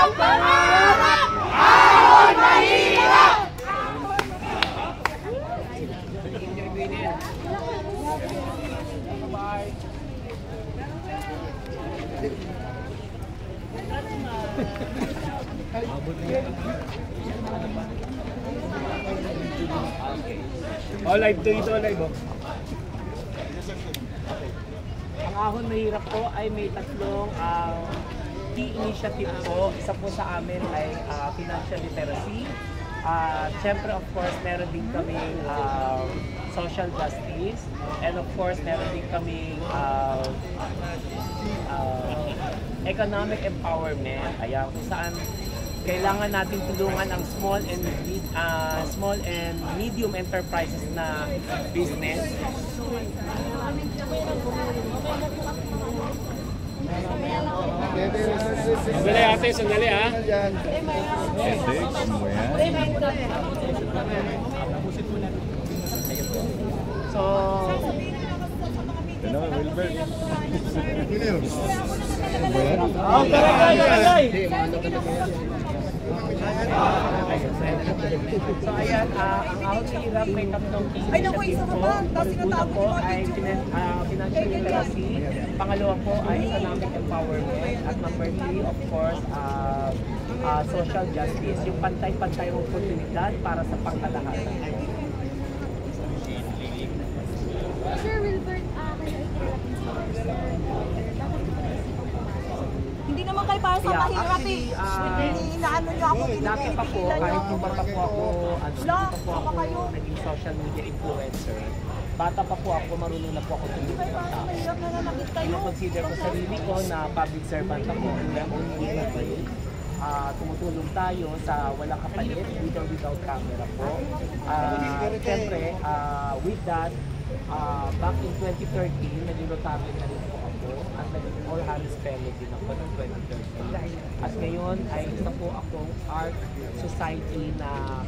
ang pangarap! Ahon Mahirap! Live to ito, live oh. Ang Ahon Mahirap po ay may tatlong key initiative po. Isa po sa amin ay financial literacy. Siyempre of course meron din kaming social justice, and of course meron din kaming economic empowerment. Ayan, kung saan kailangan natin tulungan ang small and medium enterprises na business. Sandali ate, sandali ha. So, Wilbert. So ayan, ang Ahon Mahirap may tatlong key initiative po. Una po ay financial literacy, pangalawa po ay economic empowerment, at number 3 of course social justice, yung pantay-pantay oportunidad para sa pangkalahatan. Sir Wilbert, hindi naman kayo para sa mahirap eh. Inaano niyo ako, dati pa po, kahit nung bata po ako, naging social media influencer. Bata pa po ako, marunong na po ako tumulong ng tao. Ino-consider ko sarili ko na public servant ako. Tumutulong tayo sa walang kapalit, with or without camera po. Siyempre, with that, back in 2013, naging Rotary na rin po ako at naging All Hands Fellow din ako noong 2013. At ngayon ay isa po akong Art Society na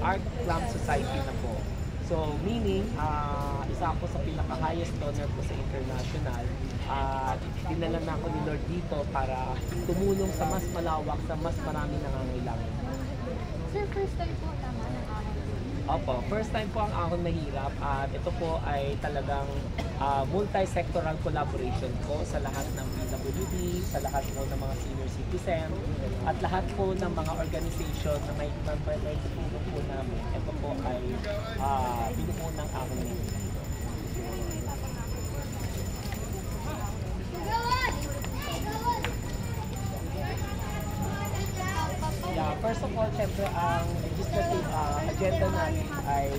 Art Clamp Society na po. So meaning, isa ako sa pinaka-highest donor ko sa international. Dinala na ako ni Lord dito para tumulong sa mas malawak, sa mas maraming nangangailangan. Sir, first time po tama ng Ahon. Opo, first time po ang Ahon Mahirap, at ito po ay talagang multi-sectoral collaboration po sa lahat ng PWD, sa lahat po ng mga senior citizen, at lahat po ng mga organization na may tulong po namin. Ito po ay binuo ng Ahon Mahirap. Yeah, first of all, siyempre ang legislative agenda natin ay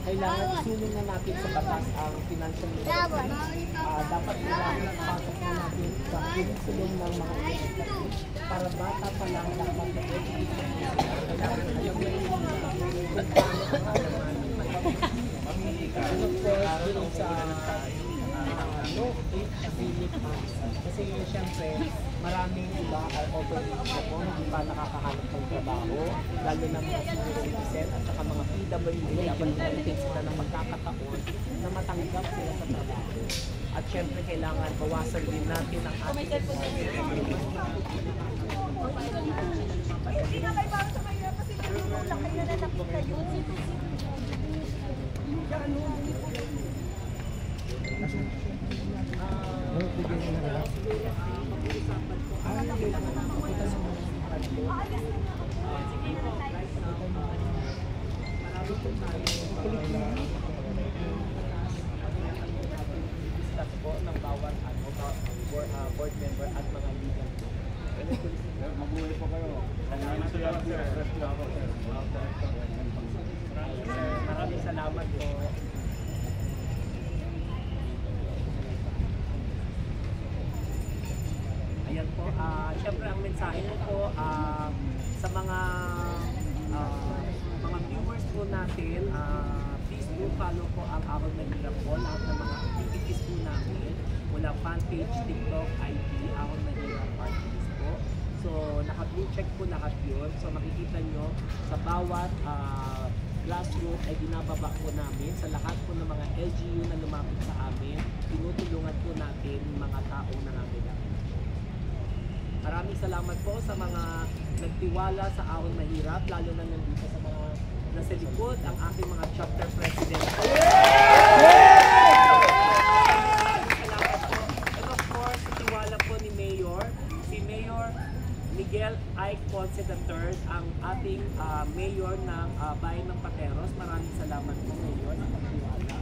kailangan isulong na natin sa batas ang financial literacy. Dapat kailangan pasok na natin sa curriculum ng mga legislative para bata pa lang dapat na education. Kailangan alam na yung kasi siyempre maraming iba ay overreach ako, hindi pa nakakahanap ng trabaho, lalo na mga senior citizen at saka mga PWD, dapat nalitin sila ng magkakataon na matanggap sila sa trabaho. At siyempre kailangan bawasan din natin ang ating Hindi na kayo para sa mahirap kasi nagulong lang kayo na nakita yun. ng bawat board member at mga leader. Mabuhay po kayo. Maraming salamat po. Ayan po, syempre ang mensahe ko po sa mga viewers po natin, please do follow po ang Ahon Mahirap po, lahat ng mga activities po namin, mula fanpage, TikTok, IT, Ahon Mahirap parties po. So naka-blue check po lahat yun, so makikita nyo sa bawat classroom ay binababa po namin sa lahat po ng mga LGU na lumapit sa amin, tinutulungan po natin yung mga taong nangangailangan. At Maraming salamat po sa mga nagtiwala sa Ahon Mahirap, lalo na nandito sa mga nasa likod, ang aking mga chapter president. Salamat po. And of course, tiwala po ni Mayor, si Mayor Miguel Ike Ponce III, ang ating mayor ng Bayan ng Pateros. Maraming salamat po, Mayor, sa pagtiwala.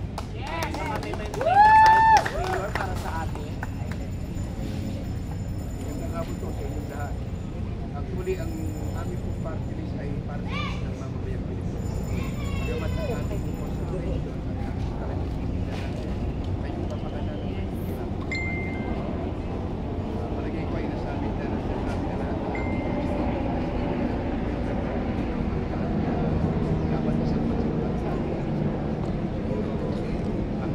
Baka may maintain na tayo po, Mayor, para sa atin. Magandang hapon po sa inyong lahat. Actually, ang aming pong party list ay party list ng mamamayang Pilipino. Gamat ang ating po sa election, ang aming talagang titigan natin ay yung kapakanan ng mahihirap ng bayan. Palagay ko ay nasabi na nasasabi na lahat ng ating dapat isang magsipag sa ating siguro ang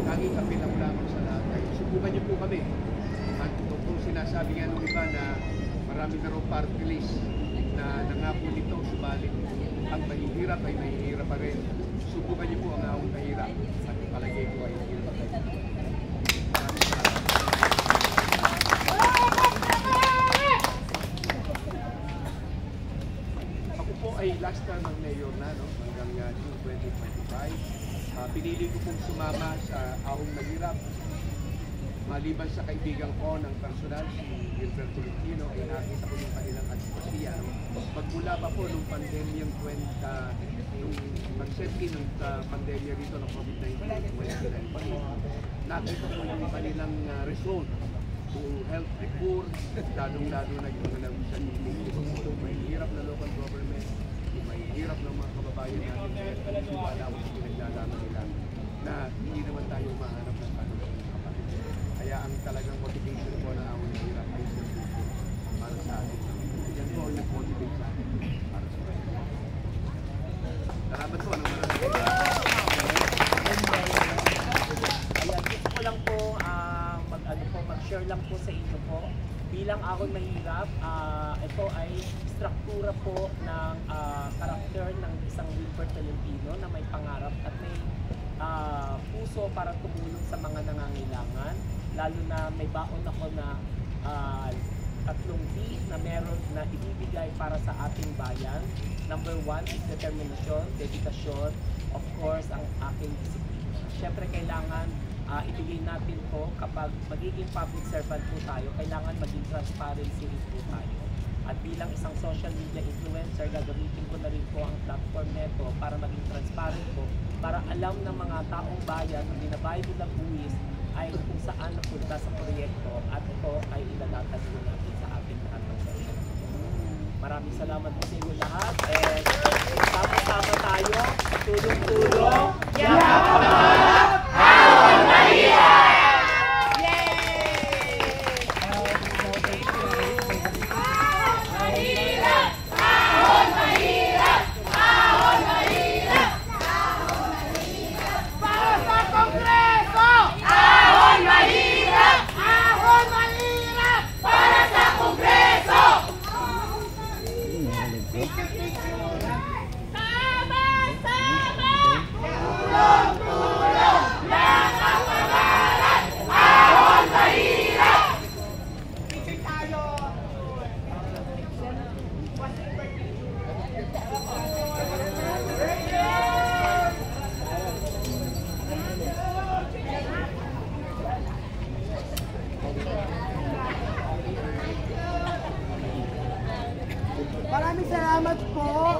tanging apel lang lamang sa lahat ay subukan niyo po kami. At kung sinasabi nga nung iba na marami na raw party list na nangako nito, subalit ang mahihirap ay mahihirap pa rin. Subukan niyo po ang Ahon Mahirap at palagay ko ay mahirap pa rin. Ako po ay last term ng mayor na, no? Hanggang June 2025. Pinili ko pong sumama sa Ahon Mahirap. Maliban sa kaibigan ko ng personal, si Gilbert Tolentino, ay nakita ko yung kanilang advokasya. Magmula pa po nung pandemyang nung mag-set-in ng pandemya rito ng COVID-19, nakita ko yung kanilang result to help the poor, lalong-lalo na yung mga yung mahihirap na local government, yung mahihirap ng mga kababayan natin, wala ko sa pinaglalaman nila na hindi naman tayo mahanap ng kanulang. Kaya ang talagang motivation po na Ahon Mahirap ay service para sa atin. Yan po ang nag-motivate sa atin para sa atin. Salamat po ng marami. Ayan, gusto ko lang po mag-share lang po sa inyo po. Bilang Ahon Mahirap, ito ay struktura po ng karakter ng isang Wilbert Tolentino na may pangarap at may puso para tumulong sa mga nangangailangan. Lalo na may baon ako na 3 D na meron na ibibigay para sa ating bayan. Number 1 is determinasyon, dedikasyon, of course, ang aking disiplina. Siyempre, kailangan ibigay natin po kapag magiging public servant po tayo, kailangan maging transparency rin po tayo. At bilang isang social media influencer, gagamitin ko na rin po ang platform neto para maging transparent po, para alam ng mga taong bayan na binabayad nilang buwis ay kung saan napunta sa proyekto at ito ay ilalatag po natin sa ating lahat ng social media. Maraming salamat po sa inyo lahat and sama-sama tayo, tulong-tulong, yakap! Ahon Mahirap! Maraming salamat po.